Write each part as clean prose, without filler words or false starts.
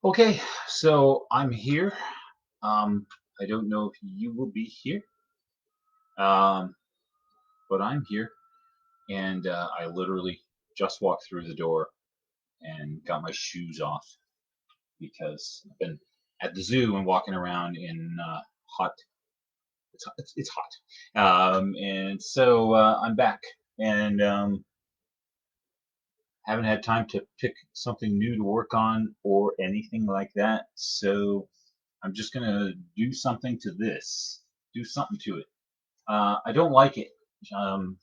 Okay, so I'm here. I don't know if you will be here, um, but I'm here, and I literally just walked through the door and got my shoes off because I've been at the zoo and walking around in hot. It's hot, and so I'm back, and haven't had time to pick something new to work on or anything like that. So I'm just gonna do something to this, do something to it. I don't like it. Um,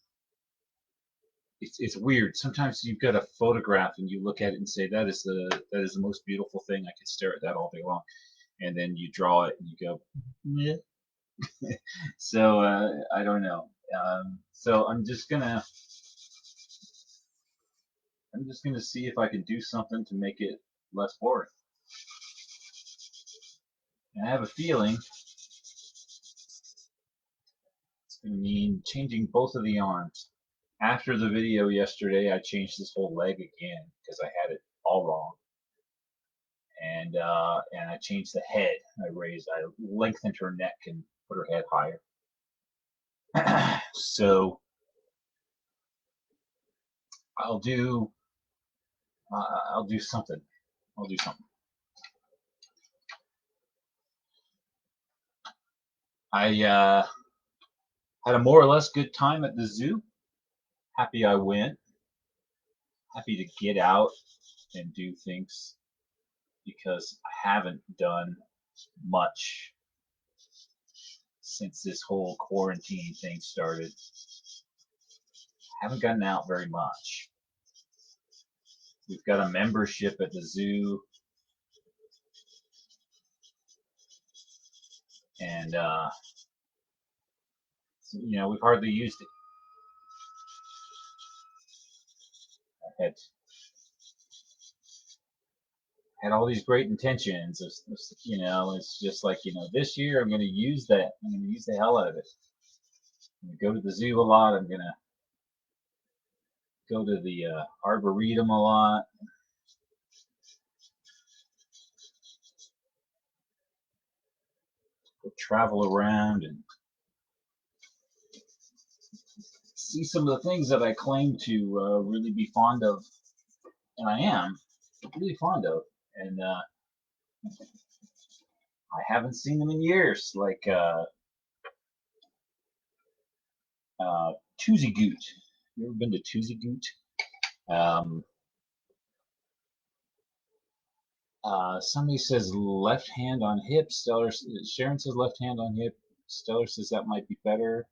it's weird. Sometimes you've got a photograph and you look at it and say that is the most beautiful thing. I could stare at that all day long. And then you draw it and you go, yeah. So I don't know. So I'm just gonna see if I can do something to make it less boring. And I have a feeling it's gonna mean changing both of the arms. After the video yesterday, I changed this whole leg again because I had it all wrong. And I changed the head. I lengthened her neck and put her head higher. So I'll do I'll do something. I'll do something. I had a more or less good time at the zoo. Happy I went. Happy to get out and do things because I haven't done much since this whole quarantine thing started. I haven't gotten out very much. We've got a membership at the zoo, and we've hardly used it. I had all these great intentions. It's just like, this year I'm going to use that. I'm going to use the hell out of it. I'm going to go to the zoo a lot. I'm going to go to the arboretum a lot. Go travel around and see some of the things that I claim to really be fond of, and I am really fond of, and I haven't seen them in years, like Toozy Goot. You ever been to Toozy Goot? Um, Somebody says left hand on hip. Sharon says left hand on hip. Stellar says that might be better.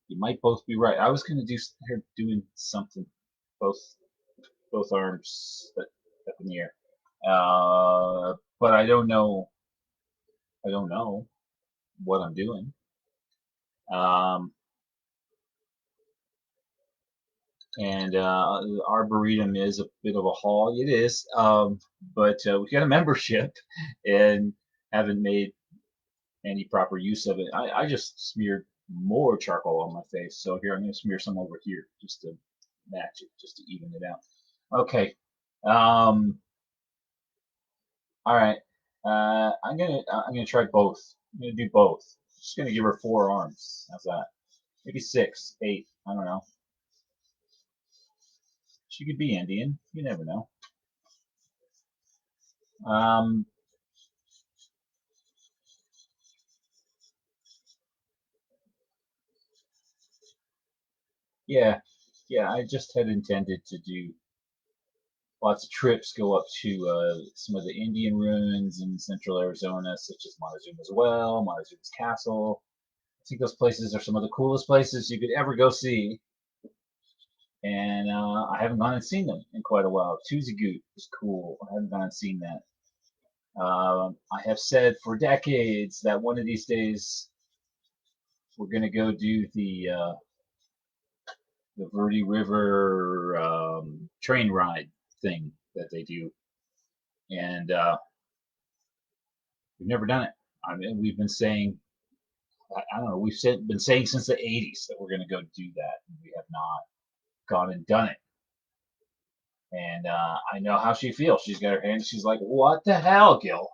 You might both be right. I was going to do her doing something, both both arms up in the air, but I don't know. I don't know what I'm doing. Um, and Arboretum is a bit of a haul. It is, but we've got a membership and haven't made any proper use of it. I just smeared more charcoal on my face, so here I'm going to smear some over here just to match it, just to even it out. Okay. All right. I'm gonna try both. I'm gonna do both. Just gonna give her 4 arms. How's that? Maybe 6, 8. I don't know. She could be Indian. You never know. Um, yeah, yeah. I just had intended to do lots of trips, go up to some of the Indian ruins in central Arizona, such as Montezuma's Well, Montezuma's Castle. I think those places are some of the coolest places you could ever go see, and I haven't gone and seen them in quite a while. Tuzagoot is cool. I haven't gone and seen that. I have said for decades that one of these days we're going to go do the Verde River train ride thing that they do, and we've never done it. I mean, we've been saying, I don't know, been saying since the '80s that we're going to go do that, and we have not gone and done it. And I know how she feels. She's got her hands. She's like, "What the hell, Gil?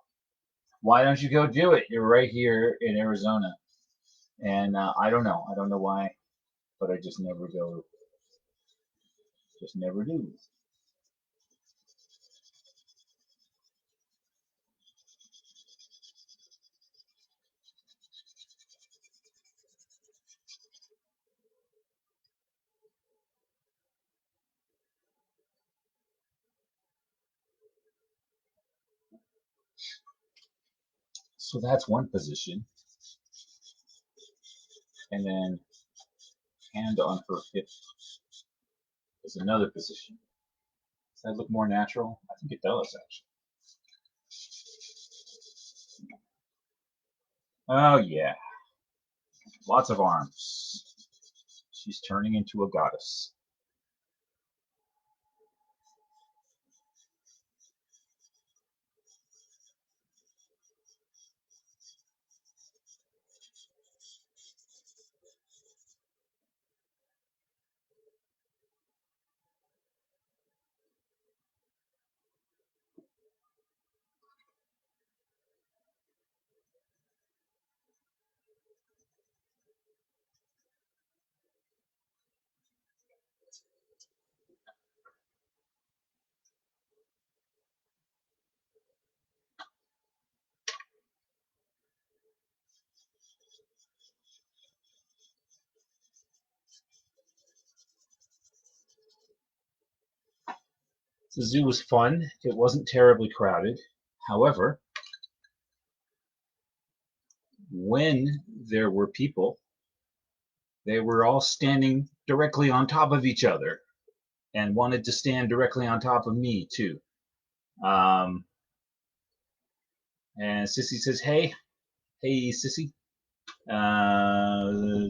Why don't you go do it? You're right here in Arizona." And I don't know. I don't know why, but I just never go. Just never do. So that's one position, and then hand on her hip is another position. Does that look more natural? I think it does, actually. Oh, yeah. Lots of arms. She's turning into a goddess. The zoo was fun. It wasn't terribly crowded. However, when there were people, they were all standing directly on top of each other and wanted to stand directly on top of me, too. Um, and Sissy says, "Hey, hey, Sissy."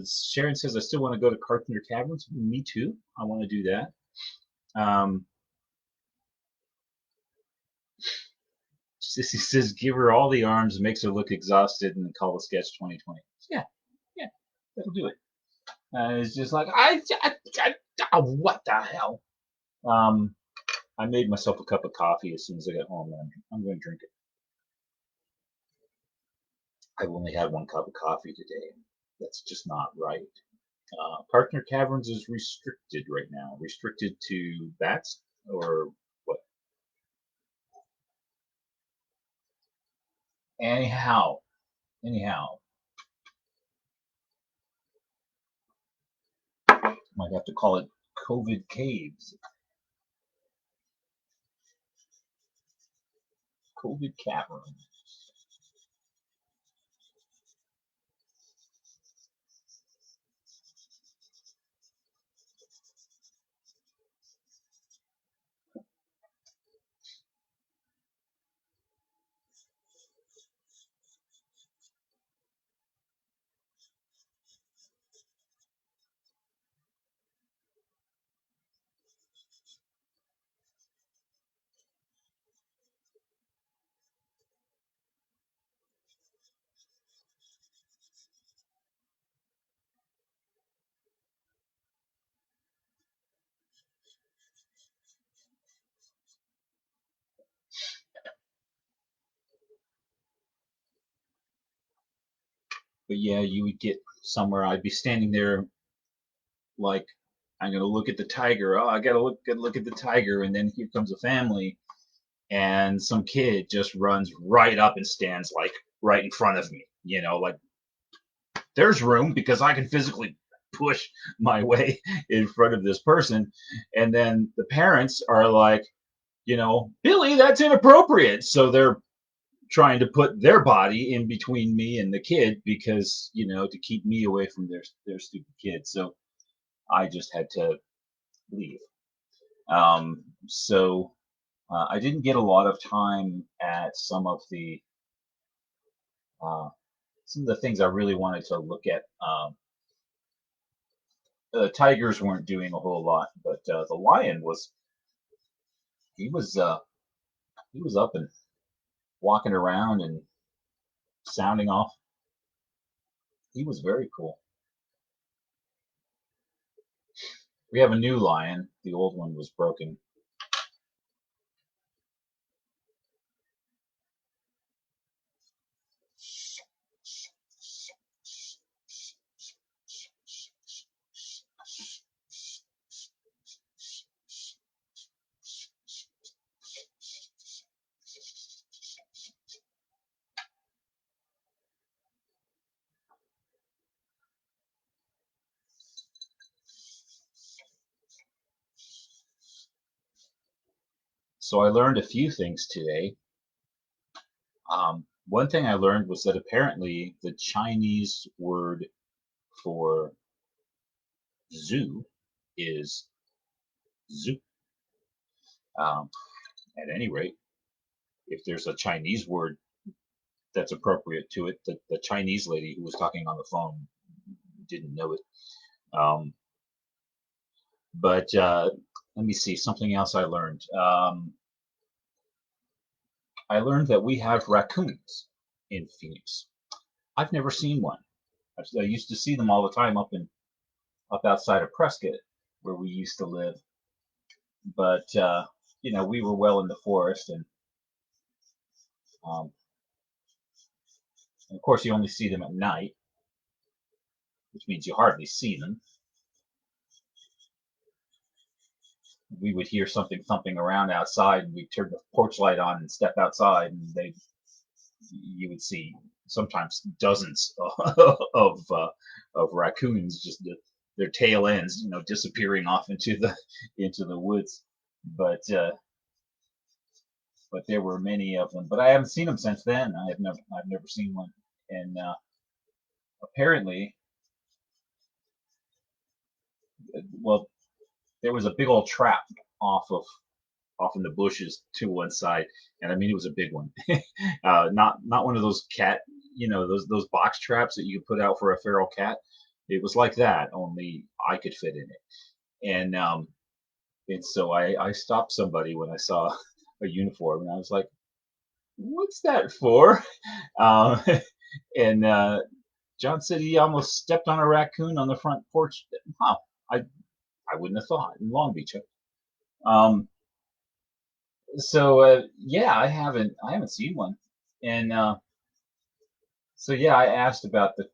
Sharon says, "I still want to go to Carpenter Caverns." Me too. I want to do that. Sissy says, "Give her all the arms, makes her look exhausted, and call the sketch 2020." Yeah, yeah, that'll do it. It's just like, what the hell? Um, I made myself a cup of coffee as soon as I got home, and I'm going to drink it. I've only had one cup of coffee today. That's just not right. Partner Caverns is restricted right now. Restricted to bats or what? Anyhow, anyhow, might have to call it COVID caves. COVID caverns. But yeah, you would get somewhere. I'd be standing there like I'm gonna look at the tiger. Oh, I gotta look at the tiger, and then here comes a family, and some kid just runs right up and stands like right in front of me. Like there's room because I can physically push my way in front of this person, and then the parents are like, Billy, that's inappropriate. So they're trying to put their body in between me and the kid because to keep me away from their stupid kid. So I just had to leave. So I didn't get a lot of time at uh, some of the things I really wanted to look at. The tigers weren't doing a whole lot, but the lion was. He was he was up and walking around and sounding off. He was very cool. We have a new lion. The old one was broken. So I learned a few things today. One thing I learned was that apparently the Chinese word for zoo is zoo. Um, at any rate, if there's a Chinese word that's appropriate to it, the Chinese lady who was talking on the phone didn't know it. Um, but let me see, something else I learned. I learned that we have raccoons in Phoenix. I've never seen one. I used to see them all the time up outside of Prescott, where we used to live. But we were well in the forest, um, and of course you only see them at night, which means you hardly see them. We would hear something thumping around outside, and we'd turn the porch light on and step outside, and you would see sometimes dozens of raccoons, just their tail ends, disappearing off into the woods. But but there were many of them. But I haven't seen them since then. I've never seen one. And apparently, well, there was a big old trap off of off in the bushes to one side, and I mean it was a big one. Not one of those cat, those box traps that you could put out for a feral cat. It was like that, only I could fit in it. And so I stopped somebody when I saw a uniform, and I was like, "What's that for?" Um, and John said he almost stepped on a raccoon on the front porch. Wow, I wouldn't have thought in Long Beach. Um, so yeah, I haven't seen one, and so yeah, I asked about the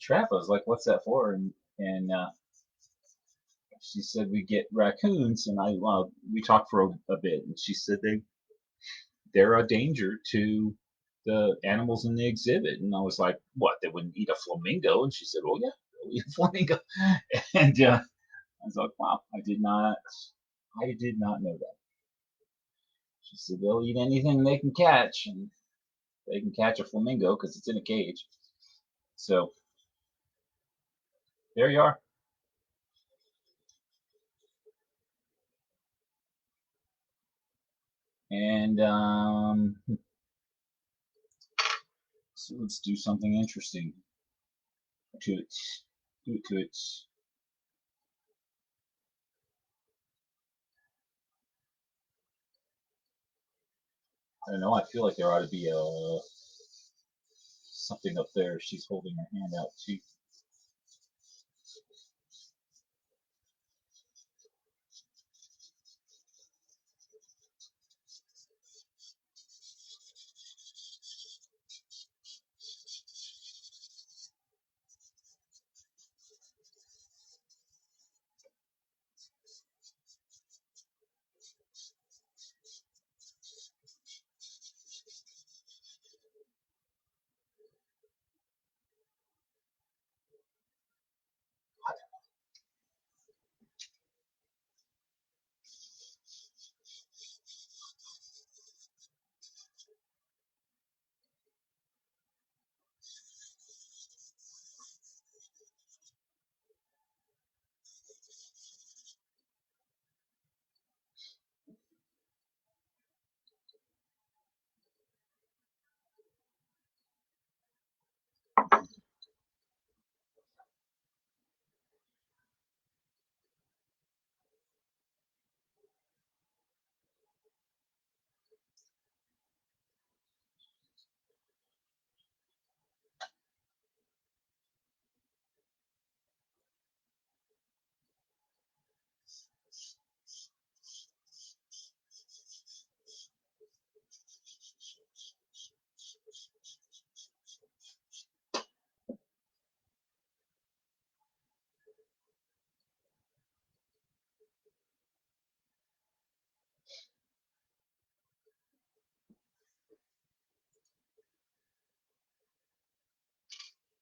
trap. I was like, "What's that for?" And she said we get raccoons, and we talked for a bit, and she said they're a danger to the animals in the exhibit, and I was like, "What? They wouldn't eat a flamingo?" And she said, "Well, yeah, they'll eat a flamingo," and I was like, "Wow, I did not know that." She said they'll eat anything they can catch, and they can catch a flamingo because it's in a cage. So there you are. And so let's do something interesting to it. Do it to it. I don't know. I feel like there ought to be something up there. She's holding her hand out too.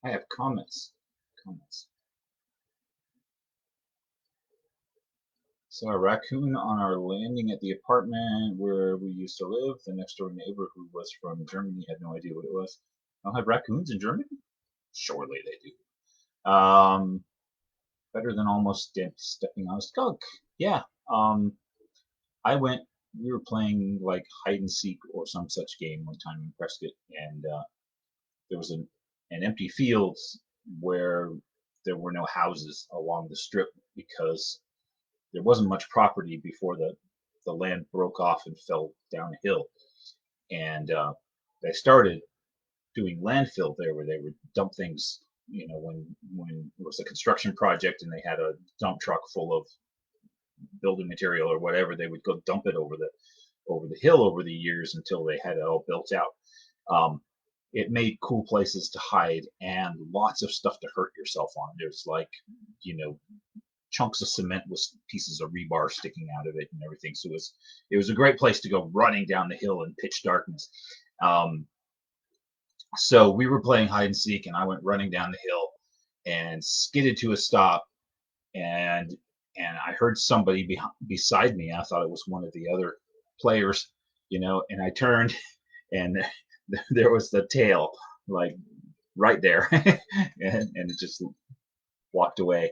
I have comments. Comments. Saw a raccoon on our landing at the apartment where we used to live. The next door neighbor, who was from Germany, had no idea what it was. Don't have raccoons in Germany? Surely they do. Better than almost stepping on a skunk. Yeah. Um, I went. We were playing like hide and seek or some such game one time in Prescott, and there was an empty field where there were no houses along the strip because there wasn't much property before the land broke off and fell down a hill, and they started doing landfill there where they would dump things. When it was a construction project and they had a dump truck full of building material or whatever, they would go dump it over the hill over the years until they had it all built out. Um, it made cool places to hide and lots of stuff to hurt yourself on. There's like, you know, chunks of cement with pieces of rebar sticking out of it and everything. So it was a great place to go running down the hill in pitch darkness. Um, so we were playing hide and seek, and I went running down the hill and skidded to a stop, and I heard somebody beside me. I thought it was one of the other players, and I turned, and there was the tail, like right there, and it just walked away.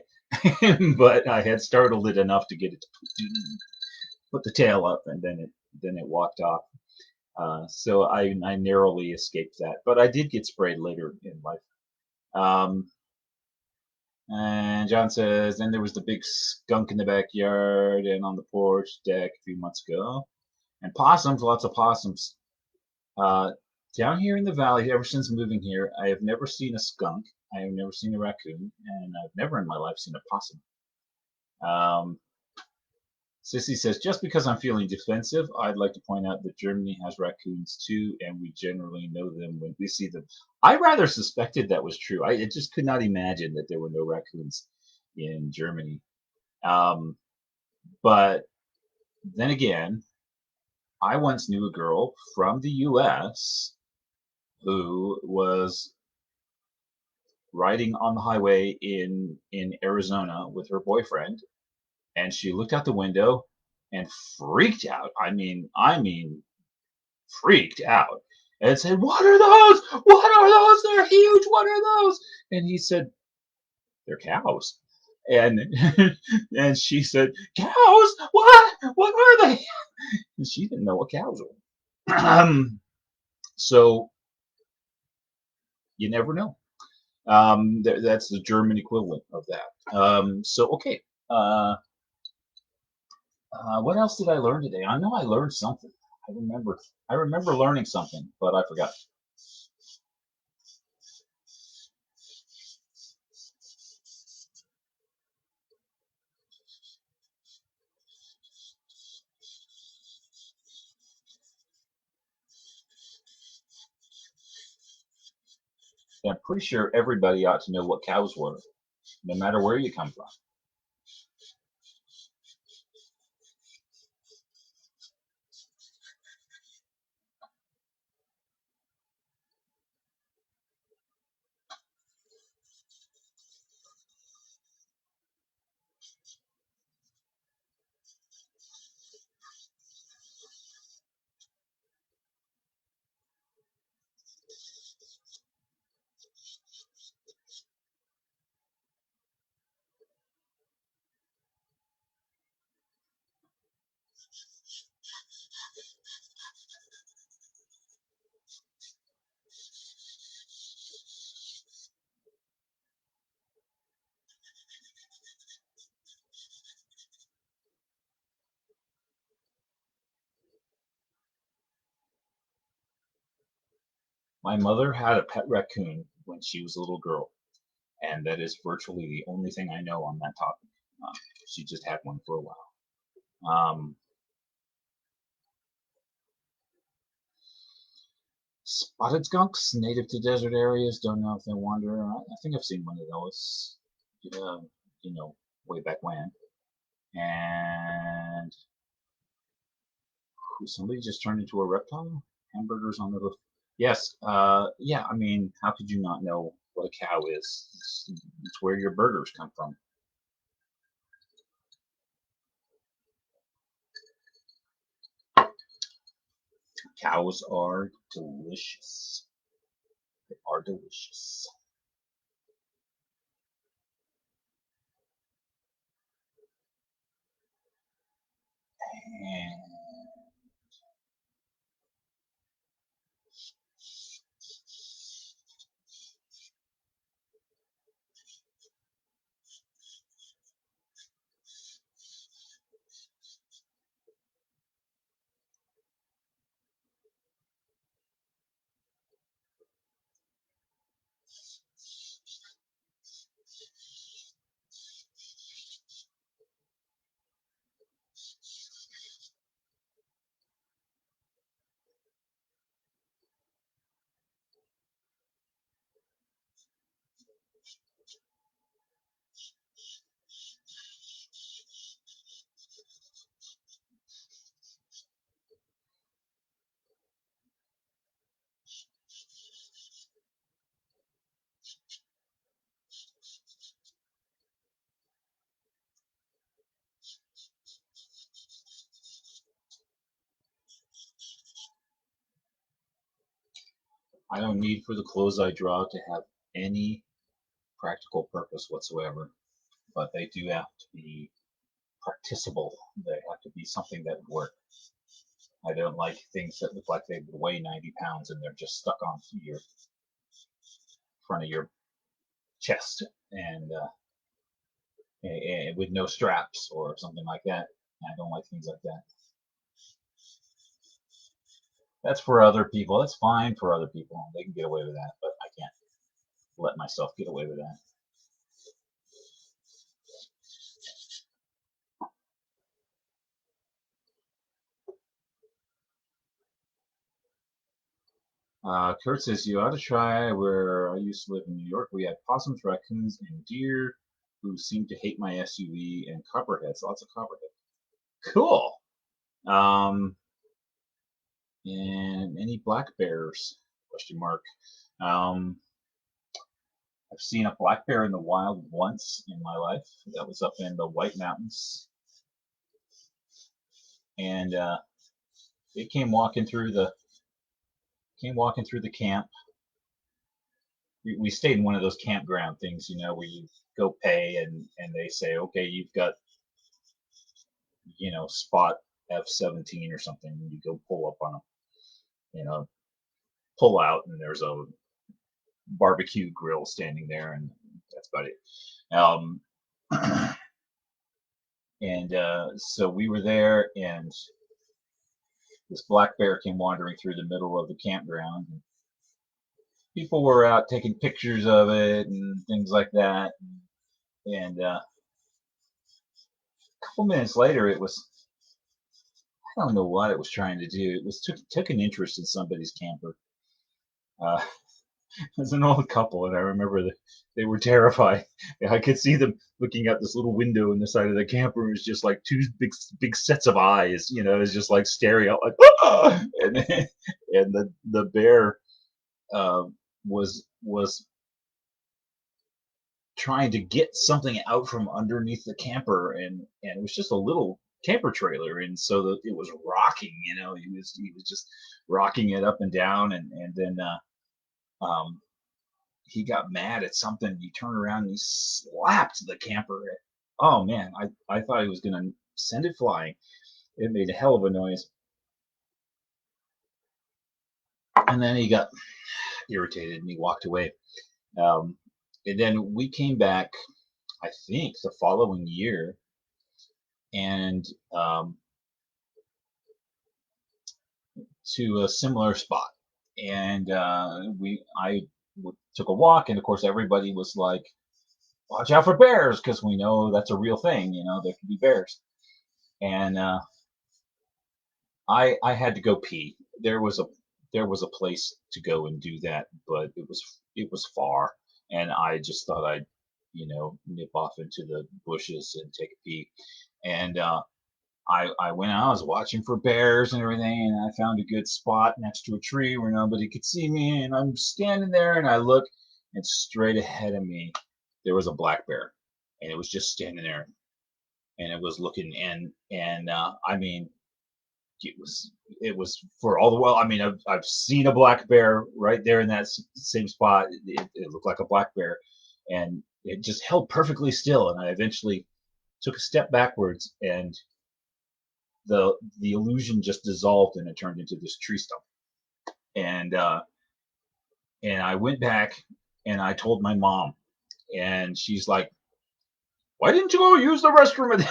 But I had startled it enough to get it to put the tail up, and then it walked off. So I narrowly escaped that, but I did get sprayed later in life. Um, and John says, then there was the big skunk in the backyard and on the porch deck a few months ago, and possums, lots of possums. Uh, Down here in the valley, ever since moving here, I have never seen a skunk. I have never seen a raccoon, and I've never in my life seen a possum. Um, Sissy says, just because I'm feeling defensive, I'd like to point out that Germany has raccoons too, and we generally know them when we see them. I rather suspected that was true. I just could not imagine that there were no raccoons in Germany. Um, but then again, I once knew a girl from the US who was riding on the highway in Arizona with her boyfriend, and she looked out the window and freaked out. I mean, freaked out and said, "What are those? What are those? They're huge. What are those?" And he said, "They're cows." And and she said, "Cows? What? What are they?" And she didn't know what cows were. So you never know. That's the German equivalent of that. So okay. Uh, what else did I learn today? I know I learned something. I remember. I remember learning something, but I forgot. I'm pretty sure everybody ought to know what cows were, no matter where you come from. My mother had a pet raccoon when she was a little girl, and that is virtually the only thing I know on that topic. Uh, she just had one for a while. Um, Spotted skunks, native to desert areas. Don't know if they wander. I think I've seen one of those, uh, way back when. And somebody just turned into a reptile. Hamburgers on the roof. Yes. Yeah. I mean, how could you not know what a cow is? It's where your burgers come from. Cows are delicious. They are delicious. And I don't need for the clothes I draw to have any practical purpose whatsoever, but they do have to be practicable. They have to be something that would work. I don't like things that look like they would weigh 90 pounds and they're just stuck on your front of your chest and with no straps or something like that. I don't like things like that. That's for other people. That's fine for other people. They can get away with that, but I can't let myself get away with that. Kurt says you ought to try where I used to live in New York. We had possums, raccoons, and deer who seemed to hate my SUV and copperheads. Lots of copperheads. Cool. Um, and any black bears? Question mark. Um, I've seen a black bear in the wild once in my life. That was up in the White Mountains, and it came walking through the camp. We stayed in one of those campground things, where you go pay and they say, okay, you've got spot F-17 or something. And you go pull up on a pull out, and there's a barbecue grill standing there, and that's about it. Um, and so we were there, and this black bear came wandering through the middle of the campground. People were out taking pictures of it and things like that. And a couple minutes later, I don't know what it was trying to do. It was took an interest in somebody's camper. Uh, it was an old couple, and I remember that they were terrified. I could see them looking out this little window in the side of the camper. It was just like two big sets of eyes. It was just like staring out like, ah! And the bear uh, was trying to get something out from underneath the camper, and it was just a little camper trailer, and so it was rocking. He was just rocking it up and down, and then he got mad at something. He turned around and he slapped the camper. Oh man, I thought he was gonna send it flying. It made a hell of a noise, and then he got irritated and he walked away. Um, and then we came back, I think, the following year, and to a similar spot. And I took a walk, and of course, everybody was like, "Watch out for bears," because we know that's a real thing. There can be bears. And I had to go pee. There was a place to go and do that, but it was far, and I just thought I'd nip off into the bushes and take a pee. And I went out, I was watching for bears and everything, and I found a good spot next to a tree where nobody could see me. And I'm standing there, and I look, and straight ahead of me, there was a black bear, and it was just standing there, and it was looking, and I mean, it was for all the well. I mean, I've seen a black bear right there in that same spot. It looked like a black bear, and it just held perfectly still. And I eventually took a step backwards, and the illusion just dissolved, and it turned into this tree stump. And I went back and I told my mom, and she's like, "Why didn't you go use the restroom?"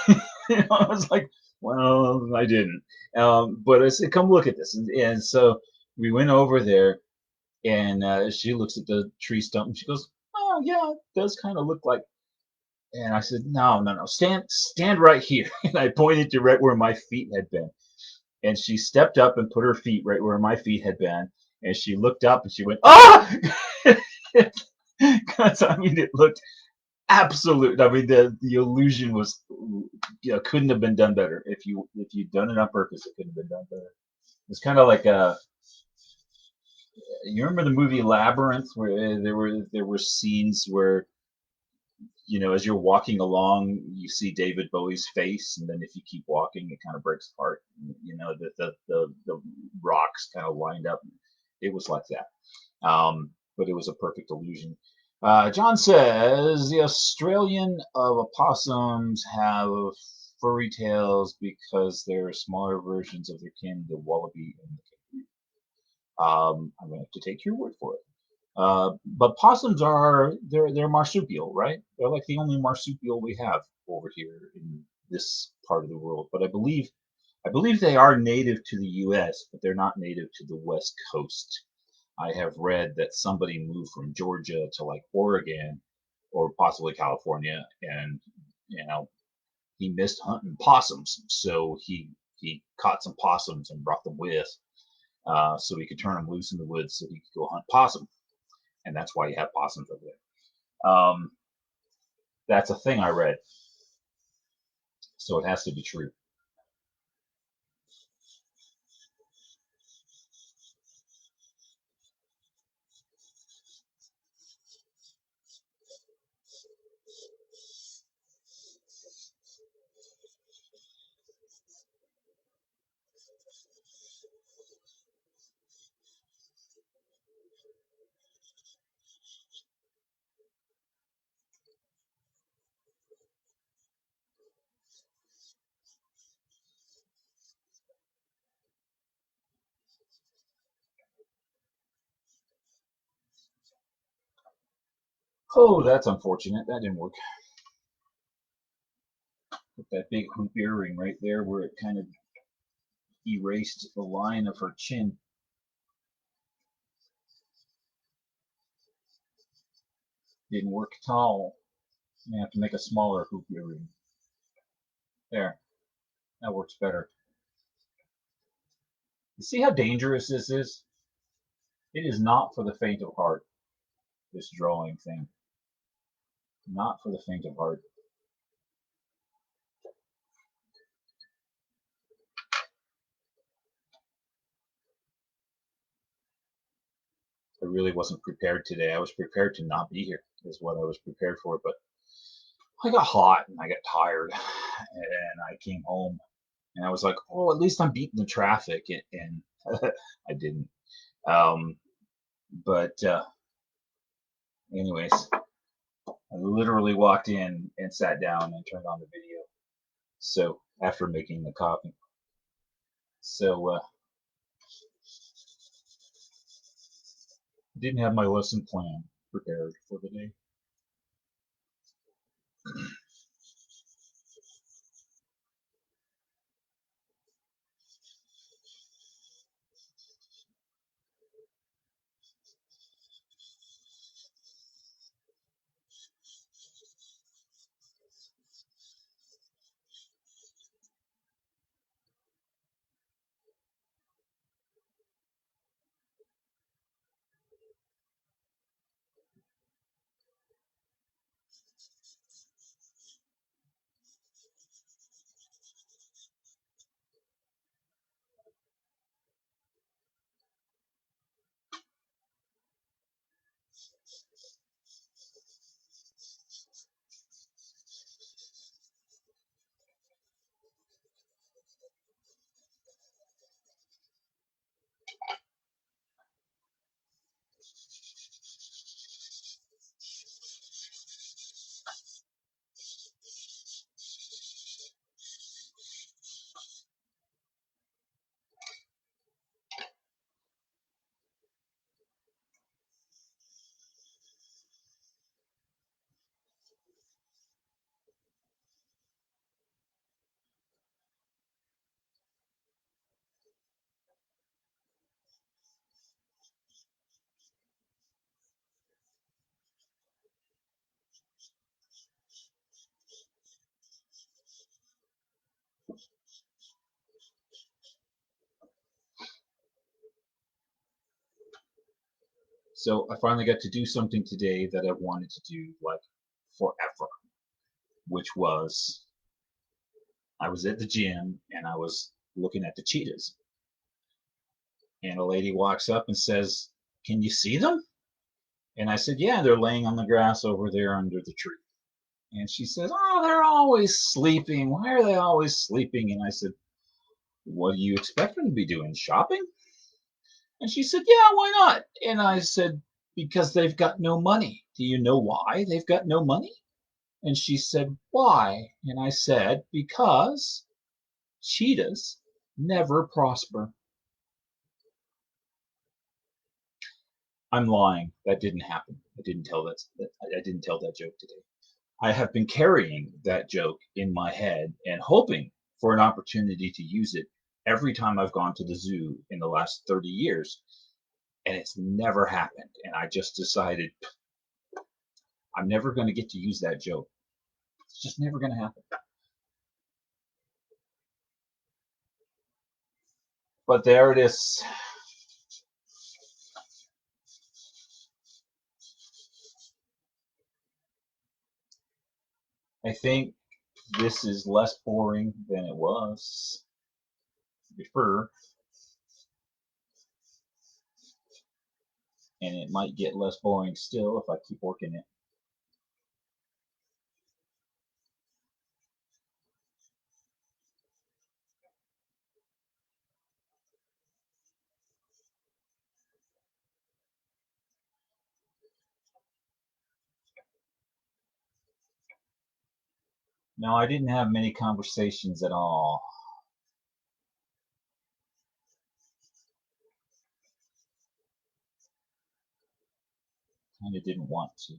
I was like, "Well, I didn't." But I said, "Come look at this," and so we went over there, and she looks at the tree stump and she goes, "Oh yeah, it does kind of look like." And I said, "No, no, no, stand right here." And I pointed to right where my feet had been, and she stepped up and put her feet right where my feet had been, and she looked up and she went, "Ah!" Because I mean, it looked absolute. I mean, the illusion was, couldn't have been done better. If you'd done it on purpose, it couldn't have been done better. It's kind of like you remember the movie Labyrinth, where there were scenes where, as you're walking along, you see David Bowie's face, and then if you keep walking, it kind of breaks apart. The rocks kind of lined up. It was like that, but it was a perfect illusion. John says the Australian of opossums have furry tails because they're smaller versions of their kin, the wallaby and the kangaroo. I'm going to have to take your word for it. But possums they're marsupial, right? They're like the only marsupial we have over here in this part of the world. But I believe they are native to the U.S., but they're not native to the West Coast. I have read that somebody moved from Georgia to like Oregon or possibly California, and he missed hunting possums, so he caught some possums and brought them with, so he could turn them loose in the woods so he could go hunt possum, and that's why you have possums over there. That's a thing I read, so it has to be true. Oh, that's unfortunate. That didn't work. With that big hoop earring right there, where it kind of erased the line of her chin. Didn't work at all. You have to make a smaller hoop earring. There, that works better. You see how dangerous this is? It is not for the faint of heart, this drawing thing. Not for the faint of heart. I really wasn't prepared today. I was prepared to not be here, is what I was prepared for. But I got hot and I got tired, and I came home and I was like, oh, at least I'm beating the traffic. And I didn't. Um, but anyways, I literally walked in and sat down and turned on the video. So after making the coffee. So didn't have my lesson plan prepared for the day. So I finally got to do something today that I wanted to do like forever, which was I was at the gym and I was looking at the cheetahs, and a lady walks up and says, "Can you see them?" And I said, "Yeah, they're laying on the grass over there under the tree." And she says, "Oh, they're always sleeping. Why are they always sleeping?" And I said, "What do you expect them to be doing? Shopping?" And she said, "Yeah, why not?" And I said, "Because they've got no money. Do you know why they've got no money?" And she said, "Why?" And I said, "Because cheetahs never prosper." I'm lying. That didn't happen. I didn't tell that joke today. I have been carrying that joke in my head and hoping for an opportunity to use it every time I've gone to the zoo in the last 30 years, and it's never happened. And I just decided I'm never going to get to use that joke. It's just never going to happen. But there it is. I think this is less boring than it was before, and it might get less boring still if I keep working it. No, I didn't have many conversations at all. Kind of didn't want to.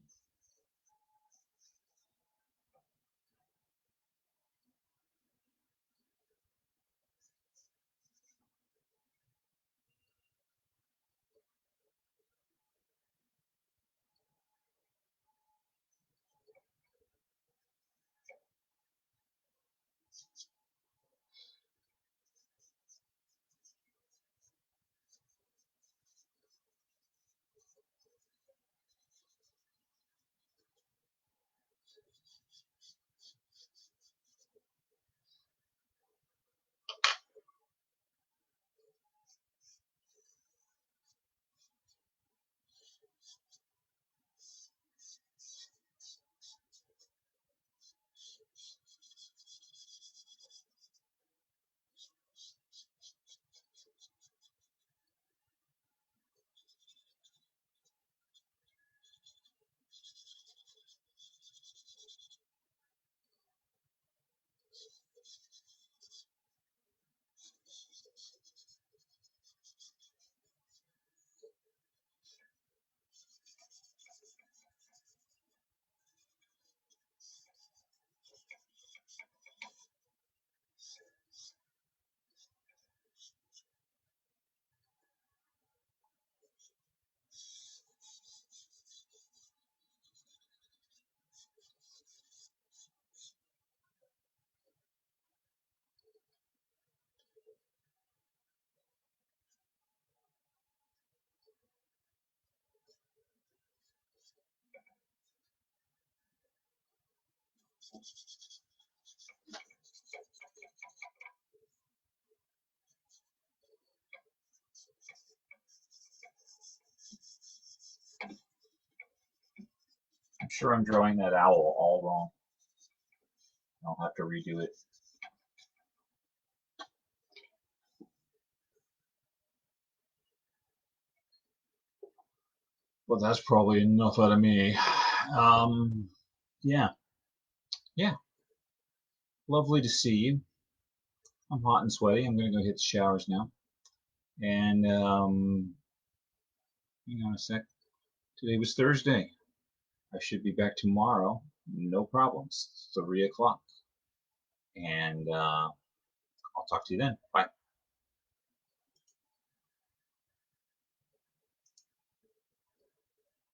I'm sure I'm drawing that owl all wrong. I'll have to redo it. Well, that's probably enough out of me. Um, yeah, yeah. Lovely to see you. I'm hot and sweaty. I'm gonna go hit the showers now. And hang on a sec. Today was Thursday. I should be back tomorrow. No problems. 3 o'clock. And I'll talk to you then. Bye.